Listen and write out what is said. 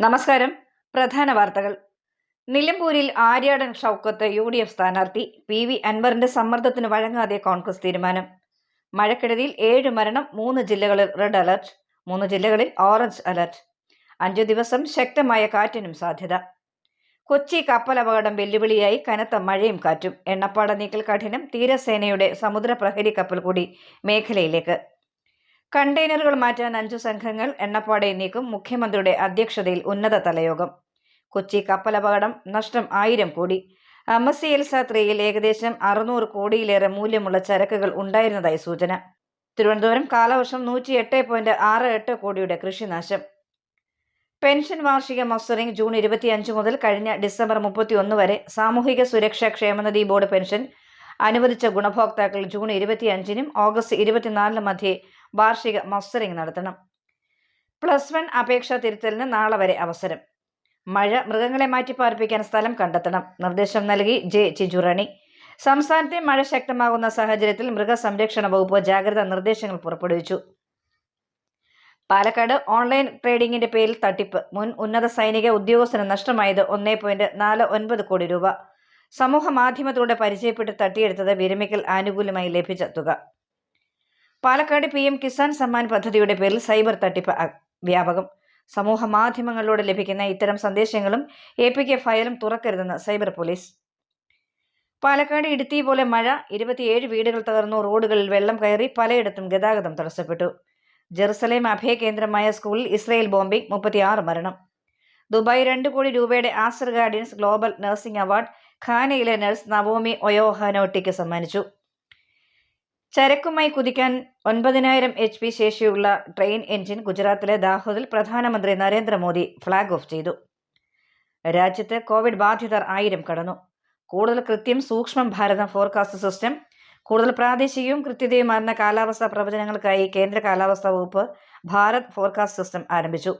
നമസ്കാരം. പ്രധാന വാർത്തകൾ. നിലമ്പൂരിൽ ആര്യാടൻ ഷൗക്കത്ത് UDF സ്ഥാനാർത്ഥി. PV അൻവറിന്റെ സമ്മർദ്ദത്തിന് വഴങ്ങാതെ കോൺഗ്രസ് തീരുമാനം. മഴക്കെടുതിയിൽ 7 മരണം. 3 ജില്ലകളിൽ റെഡ് അലർട്ട്. 3 ജില്ലകളിൽ ഓറഞ്ച് അലർട്ട്. 5 ദിവസം ശക്തമായ കാറ്റിനും സാധ്യത. കൊച്ചി കപ്പലപകടം വെല്ലുവിളിയായി കനത്ത മഴയും കാറ്റും. എണ്ണപ്പാട നീക്കൽ കഠിനം. തീരസേനയുടെ സമുദ്ര പ്രഹരി കപ്പൽ കൂടി മേഖലയിലേക്ക്. കണ്ടെയ്നറുകൾ മാറ്റാൻ 5 സംഘങ്ങൾ എണ്ണപ്പാടയിൽ നീക്കും. മുഖ്യമന്ത്രിയുടെ അധ്യക്ഷതയിൽ ഉന്നതതല യോഗം. കൊച്ചി കപ്പലപകടം. നഷ്ടം 1000 കോടി. MSC എൽസ 3യിൽ ഏകദേശം 600 കോടിയിലേറെ മൂല്യമുള്ള ചരക്കുകൾ ഉണ്ടായിരുന്നതായി സൂചന. തിരുവനന്തപുരം കാലവർഷം 108.68 കോടിയുടെ കൃഷിനാശം. പെൻഷൻ വാർഷിക മസ്റ്ററിംഗ് ജൂൺ 25 മുതൽ കഴിഞ്ഞ ഡിസംബർ 31 വരെ. സാമൂഹിക സുരക്ഷാ ക്ഷേമനിധി ബോർഡ് പെൻഷൻ അനുവദിച്ച ഗുണഭോക്താക്കൾ ജൂൺ 25-നും ഓഗസ്റ്റ് 24-നും മധ്യേ വാർഷിക മസ്റ്ററിംഗ് നടത്തണം. +1 അപേക്ഷാ തിരുത്തലിന് നാളെ വരെ അവസരം. മഴ. മൃഗങ്ങളെ മാറ്റിപ്പാർപ്പിക്കാൻ സ്ഥലം കണ്ടെത്തണം. നിർദ്ദേശം നൽകി ജെ ചിഞ്ചുറാണി. സംസ്ഥാനത്തെ മഴ ശക്തമാകുന്ന സാഹചര്യത്തിൽ മൃഗസംരക്ഷണ വകുപ്പ് ജാഗ്രതാ നിർദ്ദേശങ്ങൾ പുറപ്പെടുവിച്ചു. പാലക്കാട് ഓൺലൈൻ ട്രേഡിംഗിന്റെ പേരിൽ തട്ടിപ്പ്. മുൻ ഉന്നത സൈനിക ഉദ്യോഗസ്ഥന് നഷ്ടമായത് 1.49 കോടി രൂപ. സമൂഹ മാധ്യമത്തിലൂടെ പരിചയപ്പെട്ട് തട്ടിയെടുത്തത് വിരമിക്കൽ ആനുകൂല്യമായി ലഭിച്ച തുക. പാലക്കാട് PM കിസാൻ സമ്മാൻ പദ്ധതിയുടെ പേരിൽ സൈബർ തട്ടിപ്പ് വ്യാപകം. സമൂഹ മാധ്യമങ്ങളിലൂടെ ലഭിക്കുന്ന ഇത്തരം സന്ദേശങ്ങളും APK ഫയലും തുറക്കരുതെന്ന് സൈബർ പോലീസ്. പാലക്കാട് ഇടുത്തി പോലെ മഴ. 27 വീടുകൾ തകർന്നു. റോഡുകളിൽ വെള്ളം കയറി. പലയിടത്തും ഗതാഗതം തടസ്സപ്പെട്ടു. ജെറുസലേം അഭയകേന്ദ്രമായ സ്കൂളിൽ ഇസ്രയേൽ ബോംബിംഗ്. 36 മരണം. ദുബായ് 2 കോടി രൂപയുടെ Aster guardians global nursing award ഖാനയിലെ നഴ്സ് നവോമി ഒയോഹാനോട്ടിക്ക് സമ്മാനിച്ചു. ചരക്കുമായി കുതിക്കാൻ 9000 HP ശേഷിയുള്ള ട്രെയിൻ എഞ്ചിൻ ഗുജറാത്തിലെ ദാഹോദിൽ പ്രധാനമന്ത്രി നരേന്ദ്രമോദി ഫ്ളാഗ് ഓഫ് ചെയ്തു. രാജ്യത്ത് കോവിഡ് ബാധിതർ 1000 കടന്നു. കൂടുതൽ കൃത്യം സൂക്ഷ്മം ഭാരതം ഫോർകാസ്റ്റ് സിസ്റ്റം. കൂടുതൽ പ്രാദേശികവും കൃത്യതയുമാർന്ന കാലാവസ്ഥാ പ്രവചനങ്ങൾക്കായി കേന്ദ്ര കാലാവസ്ഥാ വകുപ്പ് ഭാരത് ഫോർകാസ്റ്റ് സിസ്റ്റം ആരംഭിച്ചു.